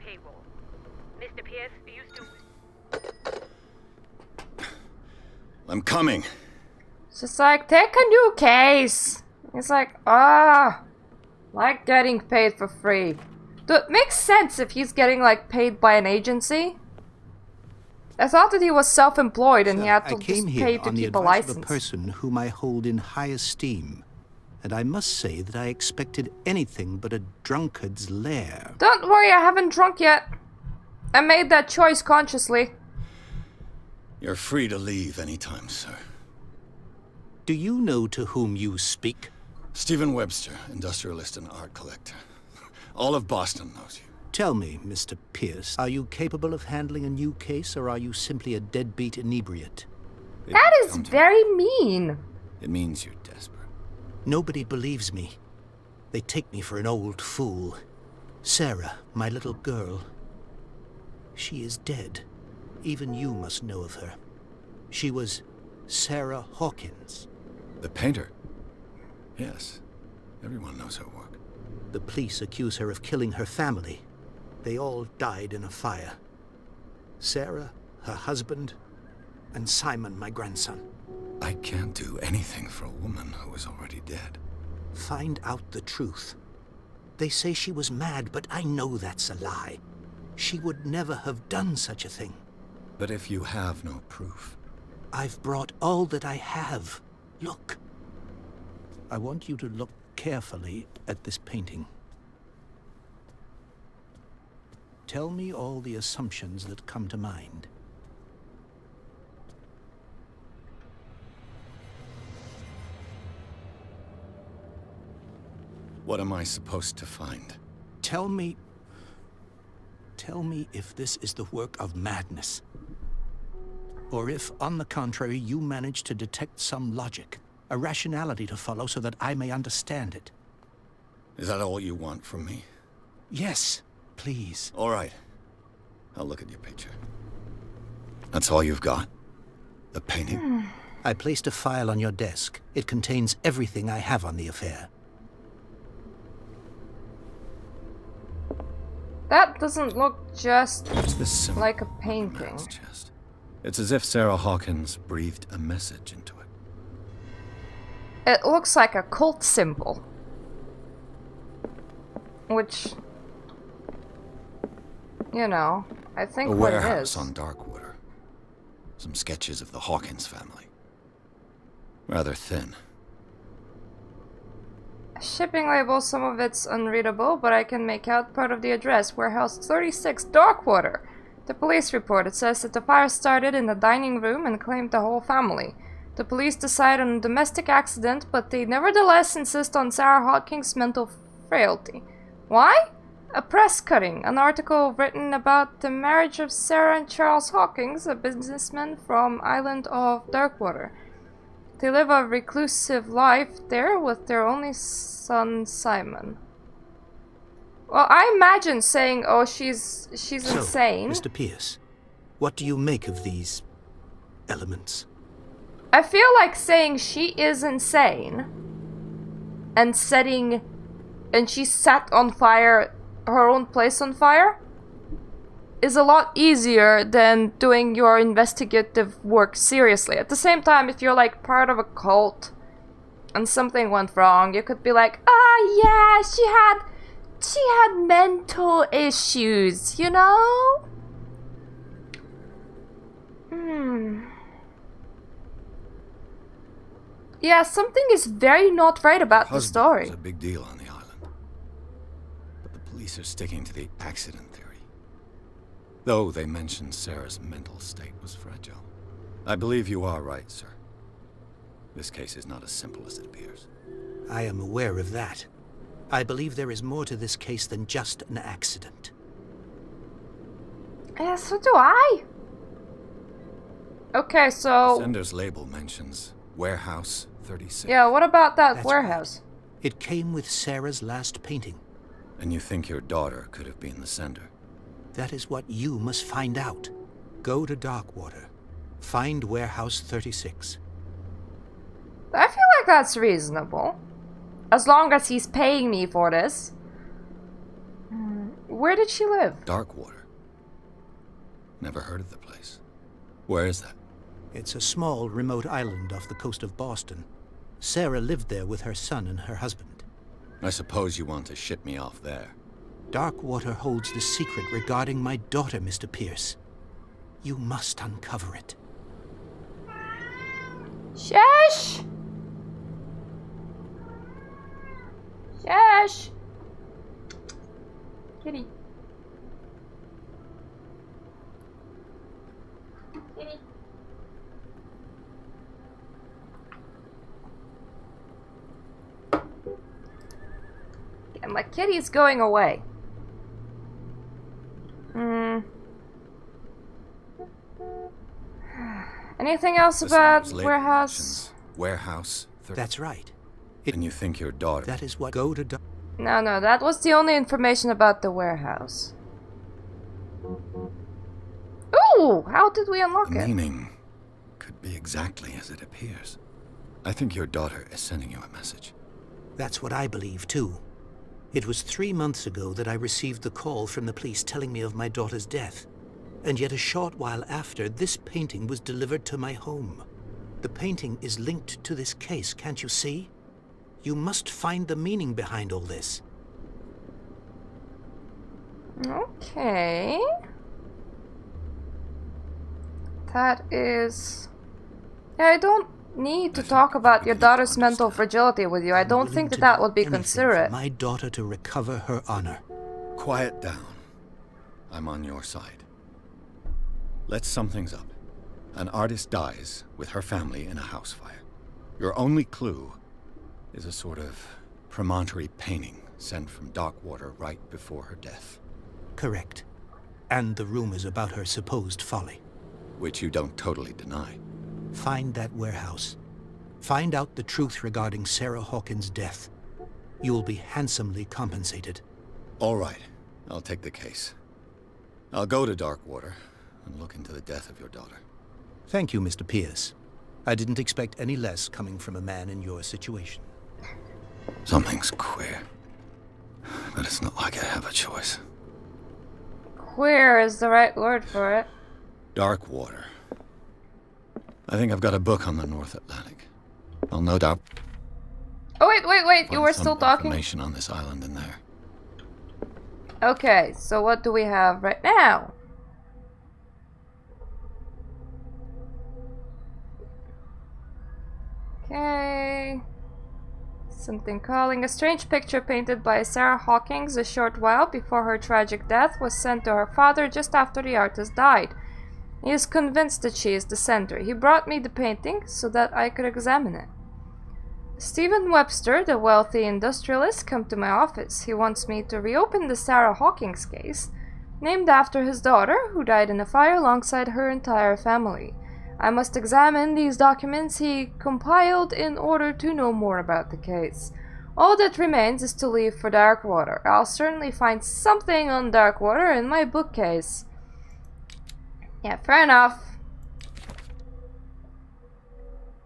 payroll. Mr. Pierce used to... I'm coming. It's just like, take a new case. It's like, like getting paid for free. Dude, it makes sense if he's getting, like, paid by an agency. I thought that he was self-employed and he had to just pay to keep a license. I came here on the advice of a person whom I hold in high esteem. And I must say that I expected anything but a drunkard's lair. Don't worry, I haven't drunk yet. I made that choice consciously. You're free to leave anytime, sir. Do you know to whom you speak? Stephen Webster, industrialist and art collector. All of Boston knows you. Tell me, Mr. Pierce, are you capable of handling a new case, or are you simply a deadbeat inebriate? That is very mean. It means you're desperate. Nobody believes me. They take me for an old fool. Sarah, my little girl, she is dead. Even you must know of her. She was Sarah Hawkins. The painter? Yes. Everyone knows her work. The police accuse her of killing her family. They all died in a fire. Sarah, her husband, and Simon, my grandson. I can't do anything for a woman who is already dead. Find out the truth. They say she was mad, but I know that's a lie. She would never have done such a thing. But if you have no proof... I've brought all that I have. Look. I want you to look carefully at this painting. Tell me all the assumptions that come to mind. What am I supposed to find? Tell me if this is the work of madness. Or if, on the contrary, you manage to detect some logic, a rationality to follow so that I may understand it. Is that all you want from me? Yes, please. All right. I'll look at your picture. That's all you've got? The painting? I placed a file on your desk. It contains everything I have on the affair. That doesn't look just What's this symbol? like a painting. Man's chest. It's as if Sarah Hawkins breathed a message into it. It looks like a cult symbol. Which, you know, I think A what it warehouse is. on Darkwater. Some sketches of the Hawkins family. Rather thin. Shipping label, some of it's unreadable, but I can make out part of the address. Warehouse 36, Darkwater. The police report, it says that the fire started in the dining room and claimed the whole family. The police decide on a domestic accident, but they nevertheless insist on Sarah Hawkins' mental frailty. Why? A press cutting, an article written about the marriage of Sarah and Charles Hawkins, a businessman from island of Darkwater. They live a reclusive life there with their only son, Simon. Well, I imagine saying, oh, she's insane. Mr. Pierce, what do you make of these elements? I feel like saying she is insane and she set on fire her own place on fire is a lot easier than doing your investigative work seriously. At the same time, if you're like part of a cult and something went wrong, you could be like, yeah, she had mental issues, you know? Yeah, something is very not right about the story. It was a big deal on the island. But the police are sticking to the accident theory. Though they mentioned Sarah's mental state was fragile. I believe you are right, sir. This case is not as simple as it appears. I am aware of that. I believe there is more to this case than just an accident. Yeah, so do I. Okay, so... The sender's label mentions Warehouse 36. Yeah, what about that That's warehouse? Right. It came with Sarah's last painting. And you think your daughter could have been the sender? That is what you must find out. Go to Darkwater. Find Warehouse 36. I feel like that's reasonable. As long as he's paying me for this. Where did she live? Darkwater. Never heard of the place. Where is that? It's a small, remote island off the coast of Boston. Sarah lived there with her son and her husband. I suppose you want to ship me off there. Darkwater holds the secret regarding my daughter, Mr. Pierce. You must uncover it. Shush! Shush! Kitty. Kitty. And my kitty's going away. Anything else about warehouse? Warehouse? That's right. And you think your daughter... That is what... Go to... No, that was the only information about the warehouse. Ooh! How did we unlock The it? meaning could be exactly as it appears. I think your daughter is sending you a message. That's what I believe, too. It was 3 months ago that I received the call from the police telling me of my daughter's death. And yet a short while after, this painting was delivered to my home. The painting is linked to this case, can't you see? You must find the meaning behind all this. Okay. That is... Yeah, I don't need to talk about your daughter's mental fragility with you. I don't think that would be considerate. For my daughter to recover her honor. Quiet down. I'm on your side. Let's sum things up. An artist dies with her family in a house fire. Your only clue is a sort of promontory painting sent from Darkwater right before her death. Correct. And the rumors about her supposed folly. Which you don't totally deny. Find that warehouse. Find out the truth regarding Sarah Hawkins' death. You'll be handsomely compensated. All right. I'll take the case. I'll go to Darkwater and look into the death of your daughter. Thank you, Mr. Pierce. I didn't expect any less coming from a man in your situation. Something's queer. But it's not like I have a choice. Queer is the right word for it. Darkwater. I think I've got a book on the North Atlantic. I'll no doubt... Oh, wait, you were still talking? Information on this island in there. Okay, so what do we have right now? Okay... Something calling. A strange picture painted by Sarah Hawkins a short while before her tragic death was sent to her father just after the artist died. He is convinced that she is the sender. He brought me the painting so that I could examine it. Stephen Webster, the wealthy industrialist, come to my office. He wants me to reopen the Sarah Hawkins case, named after his daughter, who died in a fire alongside her entire family. I must examine these documents he compiled in order to know more about the case. All that remains is to leave for Darkwater. I'll certainly find something on Darkwater in my bookcase. Yeah, fair enough.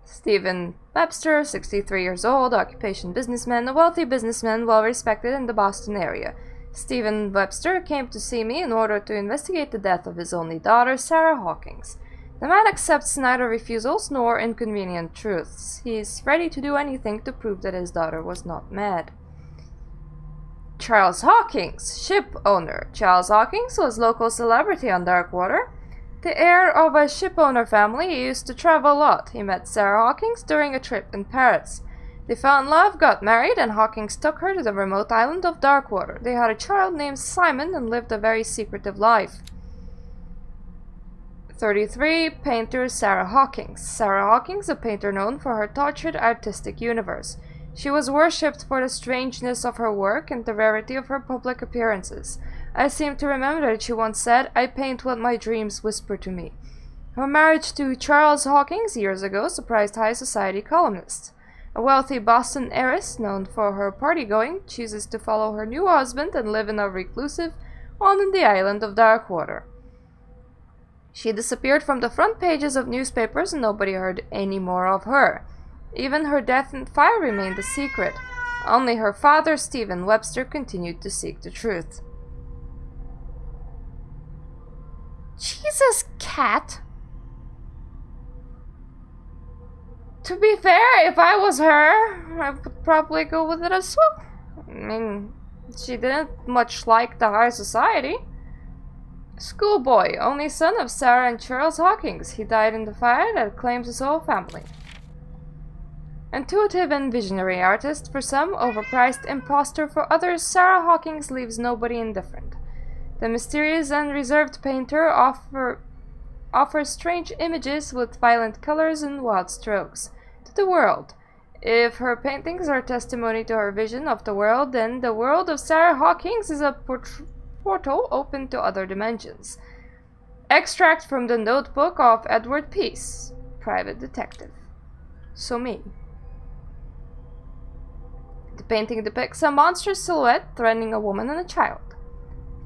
Stephen Webster, 63 years old, occupation businessman, a wealthy businessman well respected in the Boston area. Stephen Webster came to see me in order to investigate the death of his only daughter, Sarah Hawkins. The man accepts neither refusals nor inconvenient truths. He is ready to do anything to prove that his daughter was not mad. Charles Hawkins, ship owner. Charles Hawkins was local celebrity on Darkwater. The heir of a ship owner family, he used to travel a lot. He met Sarah Hawkins during a trip in Paris. They fell in love, got married, and Hawkins took her to the remote island of Darkwater. They had a child named Simon and lived a very secretive life. 33. Painter Sarah Hawkins. Sarah Hawkins, a painter known for her tortured artistic universe. She was worshipped for the strangeness of her work and the rarity of her public appearances. I seem to remember that she once said, "I paint what my dreams whisper to me." Her marriage to Charles Hawkins years ago surprised high society columnists. A wealthy Boston heiress known for her party-going chooses to follow her new husband and live in a reclusive on the island of Darkwater. She disappeared from the front pages of newspapers and nobody heard any more of her. Even her death in fire remained a secret. Only her father, Stephen Webster, continued to seek the truth. says cat. To be fair, if I was her, I would probably go with it as well. I mean, she didn't much like the high society. Schoolboy, only son of Sarah and Charles Hawkins. He died in the fire that claims his whole family. Intuitive and visionary artist for some, overpriced imposter for others, Sarah Hawkins leaves nobody indifferent. The mysterious and reserved painter offers strange images with violent colors and wild strokes to the world. If her paintings are testimony to her vision of the world, then the world of Sarah Hawkins is a portal open to other dimensions. Extract from the notebook of Edward Peace, private detective. So me. The painting depicts a monstrous silhouette threatening a woman and a child.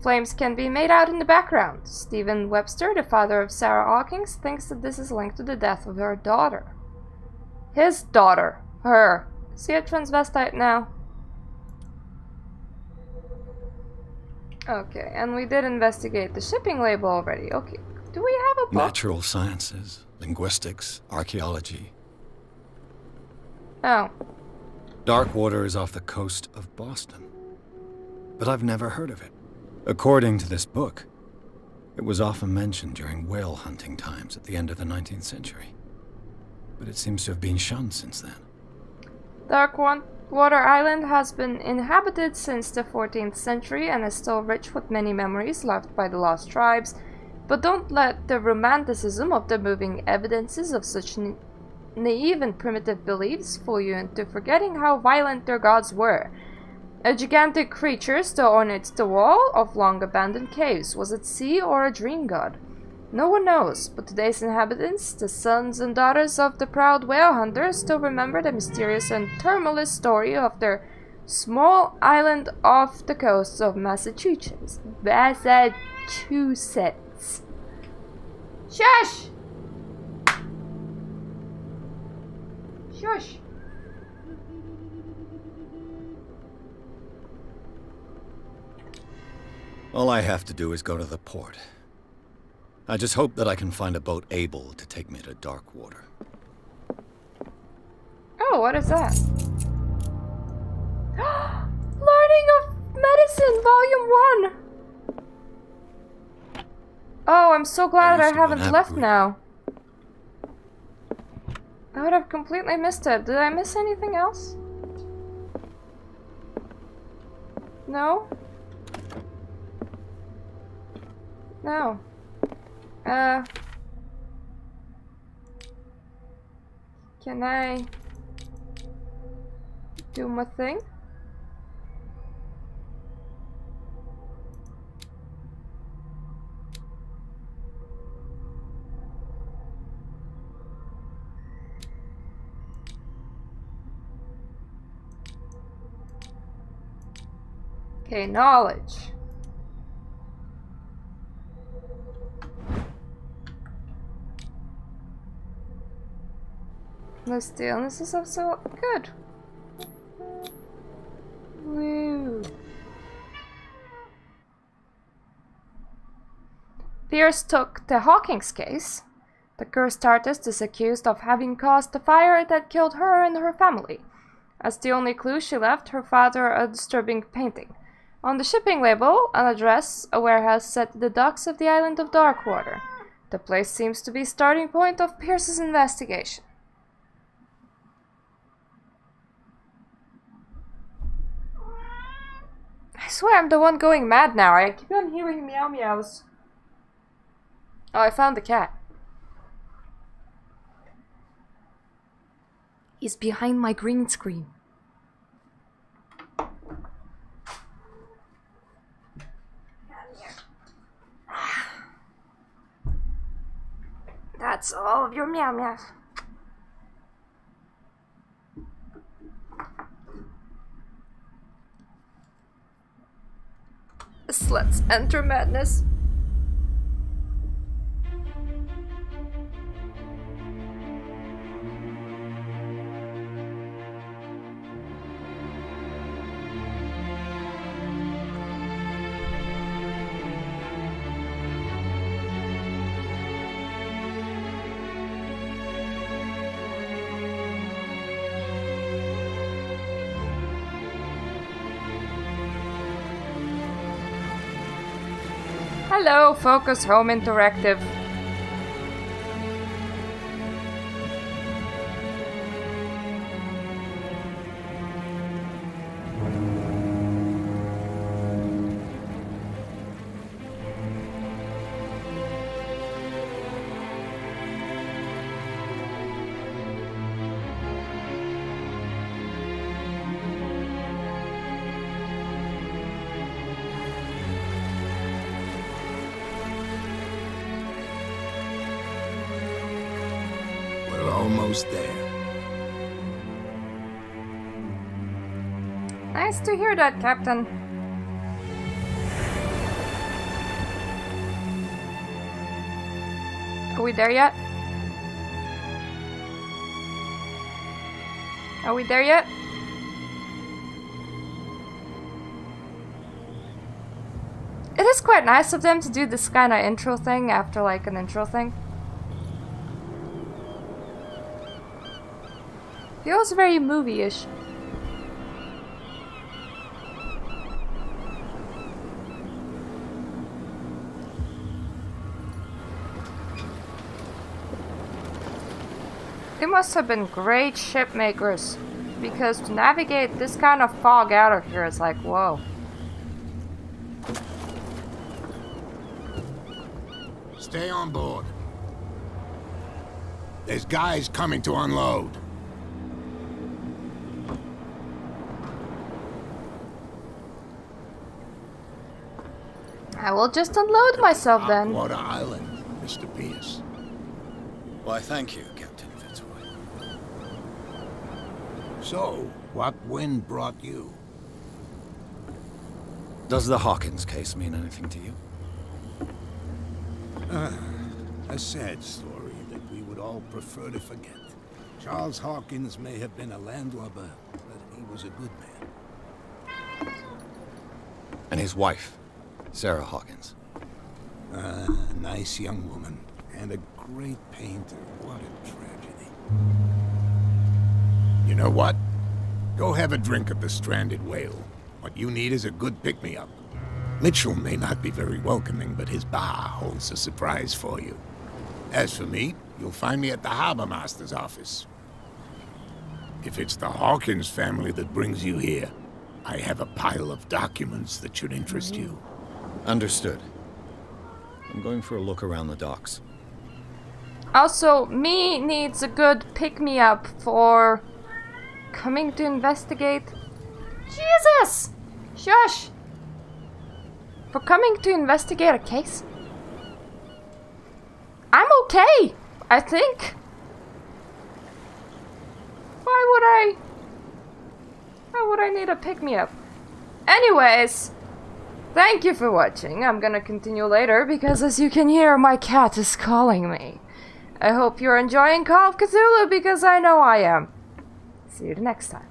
Flames can be made out in the background. Stephen Webster, the father of Sarah Hawkins, thinks that this is linked to the death of her daughter. His daughter. Her. Is he a transvestite now? Okay, and we did investigate the shipping label already. Okay, do we have a book? Natural sciences, linguistics, archaeology. Oh. Darkwater is off the coast of Boston. But I've never heard of it. According to this book, it was often mentioned during whale hunting times at the end of the 19th century. But it seems to have been shunned since then. Darkwater Island has been inhabited since the 14th century and is still rich with many memories left by the lost tribes, but don't let the romanticism of the moving evidences of such naive and primitive beliefs fool you into forgetting how violent their gods were. A gigantic creature still ornates the wall of long-abandoned caves. Was it sea or a dream god? No one knows, but today's inhabitants, the sons and daughters of the proud whale hunters, still remember the mysterious and tumultuous story of their small island off the coast of Massachusetts. Shush! Shush! All I have to do is go to the port. I just hope that I can find a boat able to take me to Darkwater. Oh, what is that? Learning of Medicine, Volume 1! Oh, I'm so glad I haven't left now. I would have completely missed it. Did I miss anything else? No? No. Can I do my thing? Okay, knowledge. The stillness is also good. Woo. Pierce took the Hawkins case. The cursed artist is accused of having caused the fire that killed her and her family. As the only clue, she left her father a disturbing painting. On the shipping label, an address, a warehouse set to the docks of the island of Darkwater. The place seems to be starting point of Pierce's investigation. I swear I'm the one going mad now. I keep on hearing meow meows. Oh, I found the cat. He's behind my green screen. That's all of your meow meows. Let's enter madness. Hello, Focus Home Interactive. Almost there. Nice to hear that, Captain. Are we there yet? Are we there yet? It is quite nice of them to do this kind of intro thing after like an intro thing. Feels very movie-ish. They must have been great ship makers, because to navigate this kind of fog out of here is like, whoa. Stay on board. There's guys coming to unload. I will just unload myself then. Darkwater Island, Mr. Pierce. Why, thank you, Captain Fitzroy. So, what wind brought you? Does the Hawkins case mean anything to you? A sad story that we would all prefer to forget. Charles Hawkins may have been a landlubber, but he was a good man. And his wife, Sarah Hawkins. A nice young woman, and a great painter. What a tragedy. You know what? Go have a drink at the Stranded Whale. What you need is a good pick-me-up. Mitchell may not be very welcoming, but his bar holds a surprise for you. As for me, you'll find me at the Harbor Master's office. If it's the Hawkins family that brings you here, I have a pile of documents that should interest you. Understood. I'm going for a look around the docks. Also, me needs a good pick-me-up for coming to investigate. Jesus! Shush! For coming to investigate a case? I'm okay, I think. Why would I need a pick-me-up? Anyways, thank you for watching. I'm gonna continue later because, as you can hear, my cat is calling me. I hope you're enjoying Call of Cthulhu because I know I am. See you the next time.